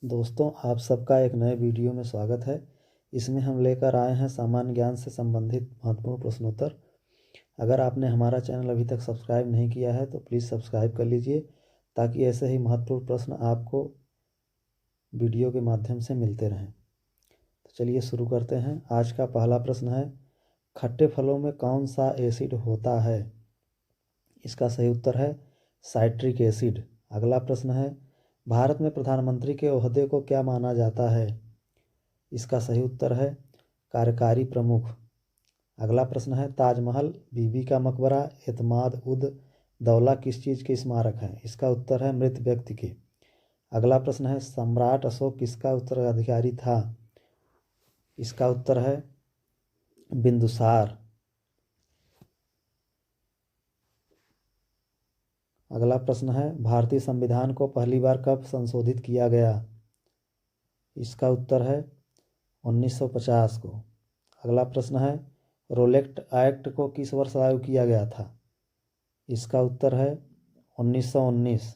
दोस्तों, आप सबका एक नए वीडियो में स्वागत है। इसमें हम लेकर आए हैं सामान्य ज्ञान से संबंधित महत्वपूर्ण प्रश्नोत्तर। अगर आपने हमारा चैनल अभी तक सब्सक्राइब नहीं किया है तो प्लीज़ सब्सक्राइब कर लीजिए, ताकि ऐसे ही महत्वपूर्ण प्रश्न आपको वीडियो के माध्यम से मिलते रहें। तो चलिए शुरू करते हैं। आज का पहला प्रश्न है, खट्टे फलों में कौन सा एसिड होता है? इसका सही उत्तर है साइट्रिक एसिड। अगला प्रश्न है, भारत में प्रधानमंत्री के ओहदे को क्या माना जाता है? इसका सही उत्तर है कार्यकारी प्रमुख। अगला प्रश्न है, ताजमहल, बीबी का मकबरा, एतमाद उद दौला किस चीज़ के स्मारक हैं? इसका उत्तर है मृत व्यक्ति के। अगला प्रश्न है, सम्राट अशोक किसका उत्तराधिकारी था? इसका उत्तर है बिंदुसार। अगला प्रश्न है, भारतीय संविधान को पहली बार कब संशोधित किया गया? इसका उत्तर है 1950 को। अगला प्रश्न है, रोलेक्ट एक्ट को किस वर्ष लागू किया गया था? इसका उत्तर है 1919।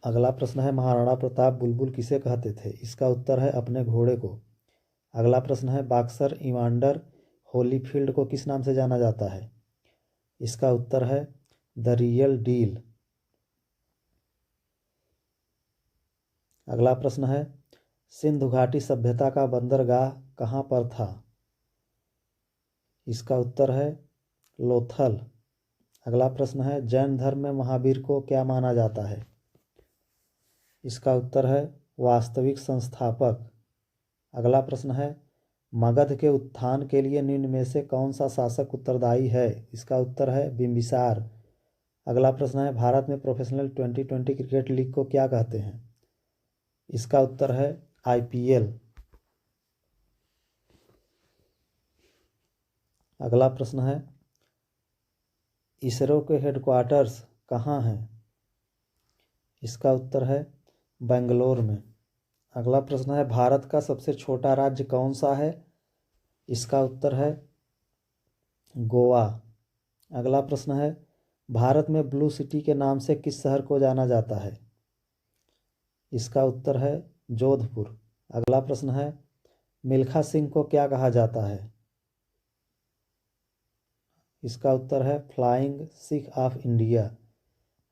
अगला प्रश्न है, महाराणा प्रताप बुलबुल किसे कहते थे? इसका उत्तर है अपने घोड़े को। अगला प्रश्न है, बॉक्सर इवांडर होलीफील्ड को किस नाम से जाना जाता है? इसका उत्तर है द रियल डील। अगला प्रश्न है, सिंधु घाटी सभ्यता का बंदरगाह कहाँ पर था? इसका उत्तर है लोथल। अगला प्रश्न है, जैन धर्म में महावीर को क्या माना जाता है? इसका उत्तर है वास्तविक संस्थापक। अगला प्रश्न है, मगध के उत्थान के लिए निम्न में से कौन सा शासक उत्तरदायी है? इसका उत्तर है बिंबिसार। अगला प्रश्न है, भारत में प्रोफेशनल 2020 क्रिकेट लीग को क्या कहते हैं? इसका उत्तर है IPL। अगला प्रश्न है, इसरो के हेडक्वार्टर्स कहाँ हैं? इसका उत्तर है बेंगलोर में। अगला प्रश्न है, भारत का सबसे छोटा राज्य कौन सा है? इसका उत्तर है गोवा। अगला प्रश्न है, भारत में ब्लू सिटी के नाम से किस शहर को जाना जाता है? इसका उत्तर है जोधपुर। अगला प्रश्न है, मिल्खा सिंह को क्या कहा जाता है? इसका उत्तर है फ्लाइंग सिख ऑफ इंडिया।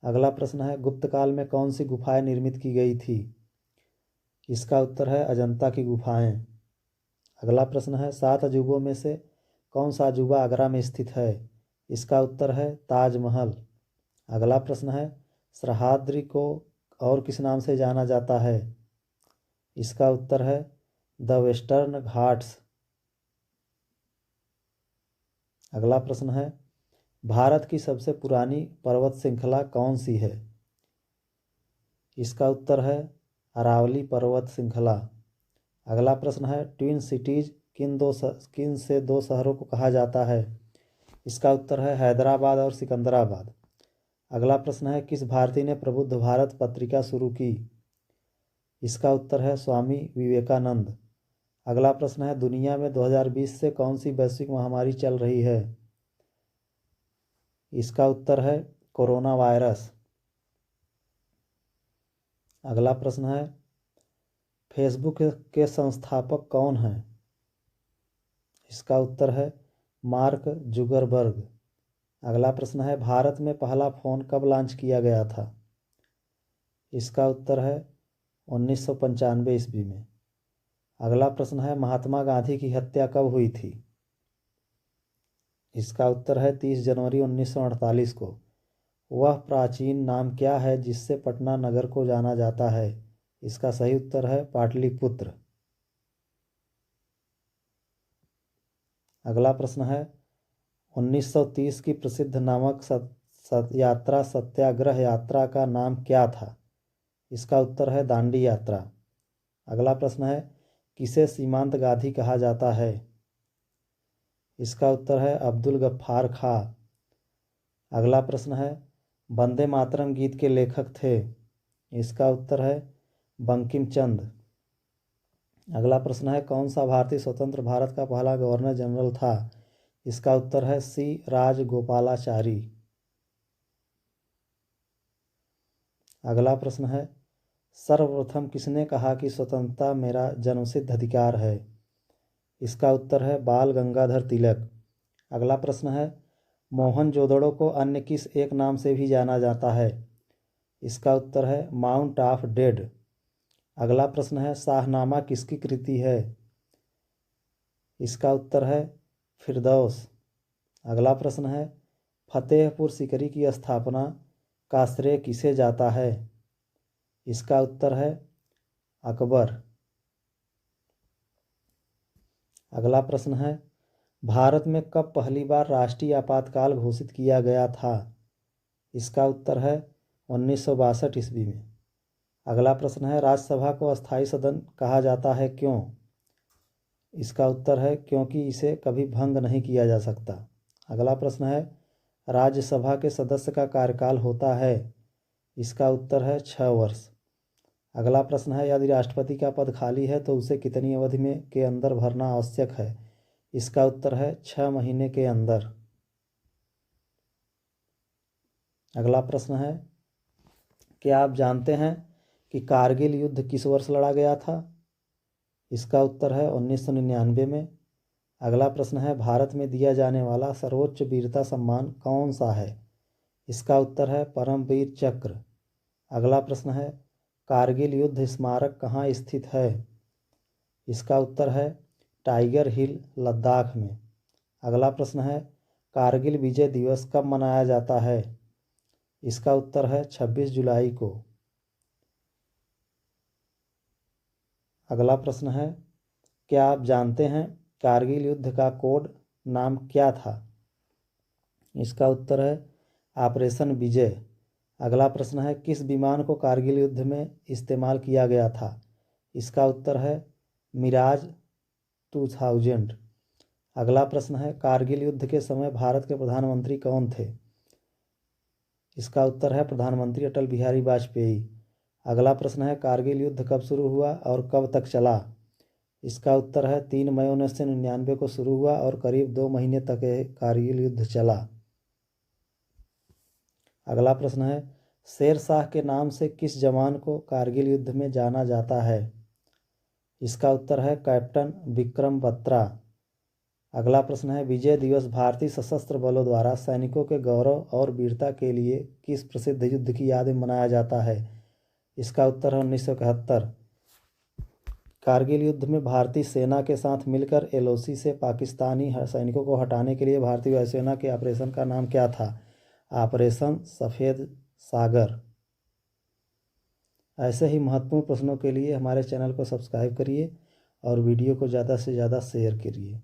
अगला प्रश्न है, गुप्त काल में कौन सी गुफाएं निर्मित की गई थी? इसका उत्तर है अजंता की गुफाएं। अगला प्रश्न है, 7 अजूबों में से कौन सा अजूबा आगरा में स्थित है? इसका उत्तर है ताजमहल। अगला प्रश्न है, सह्याद्री को और किस नाम से जाना जाता है? इसका उत्तर है द वेस्टर्न घाट्स। अगला प्रश्न है, भारत की सबसे पुरानी पर्वत श्रृंखला कौन सी है? इसका उत्तर है अरावली पर्वत श्रृंखला। अगला प्रश्न है, ट्विन सिटीज किन से दो शहरों को कहा जाता है? इसका उत्तर है हैदराबाद और सिकंदराबाद। अगला प्रश्न है, किस भारतीय ने प्रबुद्ध भारत पत्रिका शुरू की? इसका उत्तर है स्वामी विवेकानंद। अगला प्रश्न है, दुनिया में 2020 से कौन सी वैश्विक महामारी चल रही है? इसका उत्तर है कोरोना वायरस। अगला प्रश्न है, फेसबुक के संस्थापक कौन हैं? इसका उत्तर है मार्क जुगरबर्ग। अगला प्रश्न है, भारत में पहला फ़ोन कब लॉन्च किया गया था? इसका उत्तर है 1995 ईस्वी में। अगला प्रश्न है, महात्मा गांधी की हत्या कब हुई थी? इसका उत्तर है 30 जनवरी 1948 को। वह प्राचीन नाम क्या है जिससे पटना नगर को जाना जाता है? इसका सही उत्तर है पाटलिपुत्र। अगला प्रश्न है, 1930 की प्रसिद्ध नामक यात्रा सत्याग्रह यात्रा का नाम क्या था? इसका उत्तर है दांडी यात्रा। अगला प्रश्न है, किसे सीमांत गांधी कहा जाता है? इसका उत्तर है अब्दुल गफ्फार खां। अगला प्रश्न है, वंदे मातरम गीत के लेखक थे? इसका उत्तर है बंकिम चंद्र। अगला प्रश्न है, कौन सा भारतीय स्वतंत्र भारत का पहला गवर्नर जनरल था? इसका उत्तर है सी राजगोपालाचारी। अगला प्रश्न है, सर्वप्रथम किसने कहा कि स्वतंत्रता मेरा जन्मसिद्ध अधिकार है? इसका उत्तर है बाल गंगाधर तिलक। अगला प्रश्न है, मोहनजोदड़ो को अन्य किस एक नाम से भी जाना जाता है? इसका उत्तर है माउंट ऑफ डेड। अगला प्रश्न है, शाहनामा किसकी कृति है? इसका उत्तर है फिरदौस। अगला प्रश्न है, फतेहपुर सीकरी की स्थापना का श्रेय किसे जाता है? इसका उत्तर है अकबर। अगला प्रश्न है, भारत में कब पहली बार राष्ट्रीय आपातकाल घोषित किया गया था? इसका उत्तर है 1962 ईस्वी में। अगला प्रश्न है, राज्यसभा को अस्थायी सदन कहा जाता है क्यों? इसका उत्तर है क्योंकि इसे कभी भंग नहीं किया जा सकता। अगला प्रश्न है, राज्यसभा के सदस्य का कार्यकाल होता है? इसका उत्तर है 6 वर्ष। अगला प्रश्न है, यदि राष्ट्रपति का पद खाली है तो उसे कितनी अवधि में के अंदर भरना आवश्यक है? इसका उत्तर है 6 महीने के अंदर। अगला प्रश्न है, क्या आप जानते हैं कि कारगिल युद्ध किस वर्ष लड़ा गया था? इसका उत्तर है 1999 में। अगला प्रश्न है, भारत में दिया जाने वाला सर्वोच्च वीरता सम्मान कौन सा है? इसका उत्तर है परमवीर चक्र। अगला प्रश्न है, कारगिल युद्ध स्मारक कहाँ स्थित है? इसका उत्तर है टाइगर हिल, लद्दाख में। अगला प्रश्न है, कारगिल विजय दिवस कब मनाया जाता है? इसका उत्तर है 26 जुलाई को। अगला प्रश्न है, क्या आप जानते हैं कारगिल युद्ध का कोड नाम क्या था? इसका उत्तर है ऑपरेशन विजय। अगला प्रश्न है, किस विमान को कारगिल युद्ध में इस्तेमाल किया गया था? इसका उत्तर है मिराज 2000। अगला प्रश्न है, कारगिल युद्ध के समय भारत के प्रधानमंत्री कौन थे? इसका उत्तर है प्रधानमंत्री अटल बिहारी वाजपेयी। अगला प्रश्न है, कारगिल युद्ध कब शुरू हुआ और कब तक चला? इसका उत्तर है 3 मई 1999 को शुरू हुआ और करीब 2 महीने तक यह कारगिल युद्ध चला। अगला प्रश्न है, शेर शाह के नाम से किस जवान को कारगिल युद्ध में जाना जाता है? इसका उत्तर है कैप्टन विक्रम बत्रा। अगला प्रश्न है, विजय दिवस भारतीय सशस्त्र बलों द्वारा सैनिकों के गौरव और वीरता के लिए किस प्रसिद्ध युद्ध की याद में मनाया जाता है? इसका उत्तर है 1971। कारगिल युद्ध में भारतीय सेना के साथ मिलकर एलओसी से पाकिस्तानी सैनिकों को हटाने के लिए भारतीय वायुसेना के ऑपरेशन का नाम क्या था? ऑपरेशन सफ़ेद सागर। ऐसे ही महत्वपूर्ण प्रश्नों के लिए हमारे चैनल को सब्सक्राइब करिए और वीडियो को ज़्यादा से ज़्यादा शेयर करिए।